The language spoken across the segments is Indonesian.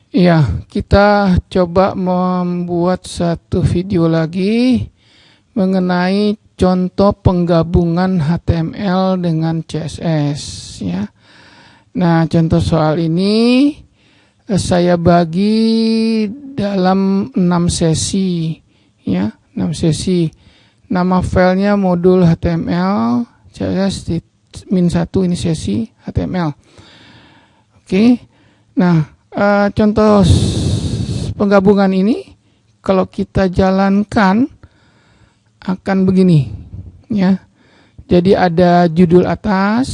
Ya, kita coba membuat satu video lagi mengenai contoh penggabungan HTML dengan CSS ya. Nah, contoh soal ini saya bagi dalam 6 sesi ya, 6 sesi. Nama filenya modul HTML CSS -1 ini sesi HTML. Oke. Nah, contoh penggabungan ini kalau kita jalankan akan begini ya. Jadi ada judul atas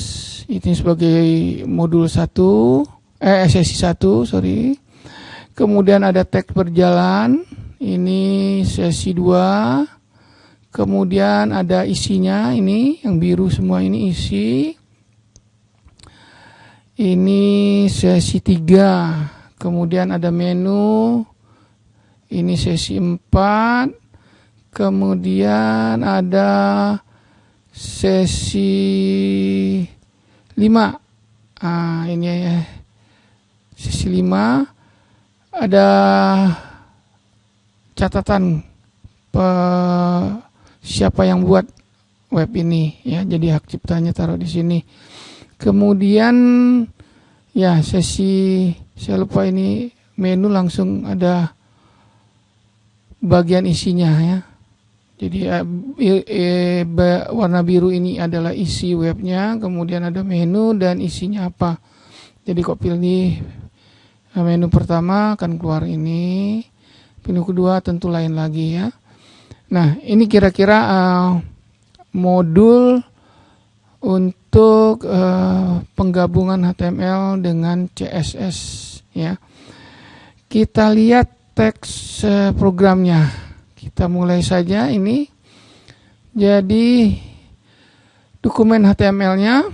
ini sebagai modul 1 sesi 1 sorry. Kemudian ada teks berjalan ini sesi 2. Kemudian ada isinya ini yang biru semua ini isi. Ini sesi 3. Kemudian ada menu. Ini sesi 4. Kemudian ada sesi 5. Ini ya. Sesi 5 ada catatan siapa yang buat web ini ya. Jadi hak ciptanya taruh di sini. Kemudian ya sesi saya lupa ini menu langsung ada bagian isinya ya. Jadi warna biru ini adalah isi webnya, kemudian ada menu dan isinya apa. Jadi kok pilih menu pertama akan keluar ini, menu kedua tentu lain lagi ya. Nah ini kira-kira modul untuk penggabungan HTML dengan CSS ya. Kita lihat teks programnya. Kita mulai saja ini. Jadi dokumen HTML-nya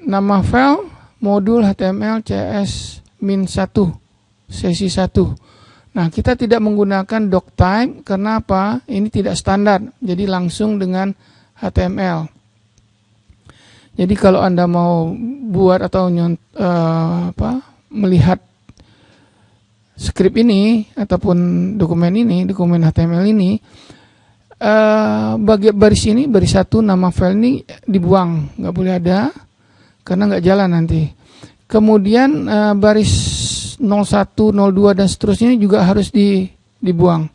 nama file modul HTML CS -1 sesi 1. Nah, kita tidak menggunakan doctype karena apa? Ini tidak standar. Jadi langsung dengan HTML. Jadi kalau Anda mau buat atau melihat skrip ini ataupun dokumen HTML ini, baris ini, baris 1 nama file ini dibuang, nggak boleh ada karena nggak jalan nanti. Kemudian baris 01, 02 dan seterusnya juga harus dibuang,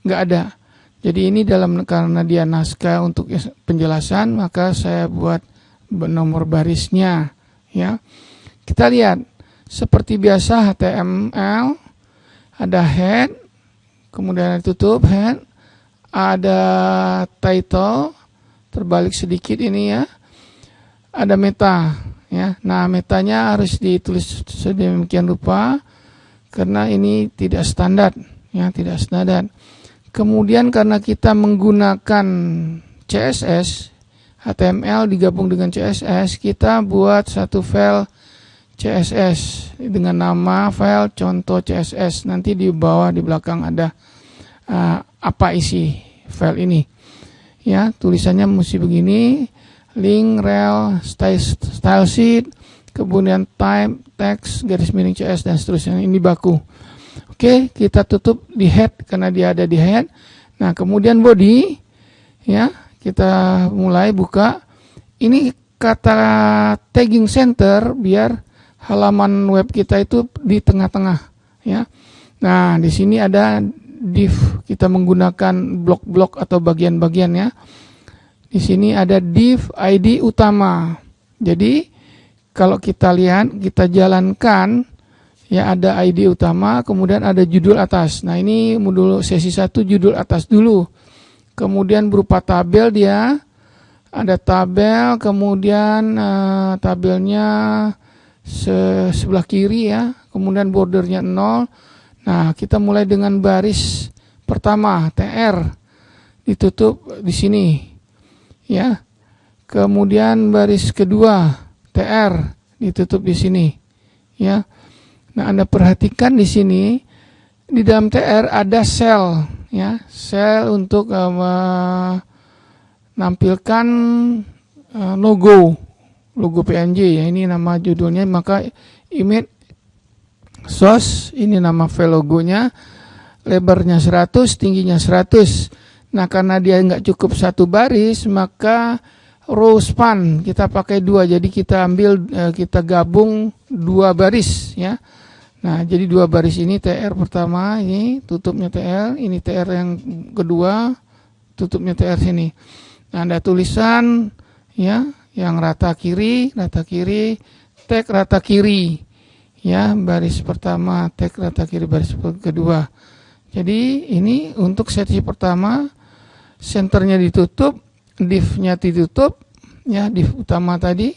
nggak ada. Jadi ini karena dia naskah untuk penjelasan, maka saya buat nomor barisnya ya. Kita lihat seperti biasa HTML ada head, kemudian ditutup head, ada title terbalik sedikit ini ya, ada meta ya. Nah metanya harus ditulis sedemikian rupa karena ini tidak standar ya, tidak standar. Kemudian karena kita menggunakan CSS, HTML digabung dengan CSS, kita buat satu file CSS dengan nama file contoh CSS. Nanti di bawah di belakang ada apa isi file ini. Ya, tulisannya mesti begini, link, rel, style sheet, kemudian type, text, garis miring CS dan seterusnya. Ini baku. Oke, kita tutup di head karena dia ada di head. Nah, kemudian body ya. Kita mulai buka. Ini kata tagging center biar halaman web kita itu di tengah-tengah ya. Nah, di sini ada div. Kita menggunakan blok-blok atau bagian-bagian ya. Di sini ada div ID utama. Jadi kalau kita lihat, kita jalankan ya, ada ID utama, kemudian ada judul atas. Nah, ini modul sesi 1 judul atas dulu. Kemudian berupa tabel dia, ada tabel, kemudian tabelnya sebelah kiri ya, kemudian bordernya 0. Nah, kita mulai dengan baris pertama, TR, ditutup di sini ya. Kemudian baris kedua, TR, ditutup di sini ya. Nah, Anda perhatikan di sini, di dalam TR ada sel ya, sel untuk menampilkan logo PNG ya, ini nama judulnya, maka image source, ini nama file logonya, lebarnya 100, tingginya 100. Nah, karena dia nggak cukup satu baris, maka row span kita pakai 2. Jadi kita kita gabung 2 baris ya. Nah, jadi 2 baris ini TR pertama, ini tutupnya TL, ini TR yang kedua, tutupnya TR sini. Nah, ada tulisan ya, yang rata kiri, tag rata kiri. Ya, baris pertama, tag rata kiri, baris kedua. Jadi ini untuk sesi pertama, centernya ditutup, div-nya ditutup, ya div utama tadi,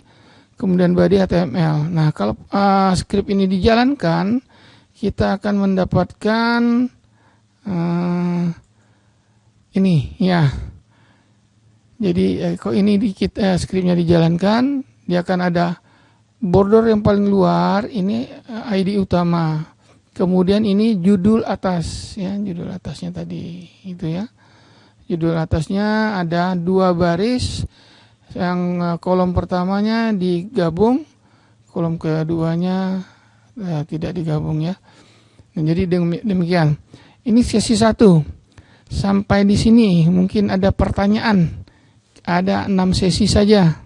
kemudian body HTML. Nah, kalau script ini dijalankan, kita akan mendapatkan ini, ya. Jadi kalau ini scriptnya dijalankan, dia akan ada border yang paling luar, ini ID utama. Kemudian ini judul atas, ya, judul atasnya tadi, itu ya. Judul atasnya ada 2 baris, yang kolom pertamanya digabung, kolom keduanya tidak digabung ya. Nah, jadi demikian. Ini sesi 1. Sampai di sini mungkin ada pertanyaan. Ada 6 sesi saja.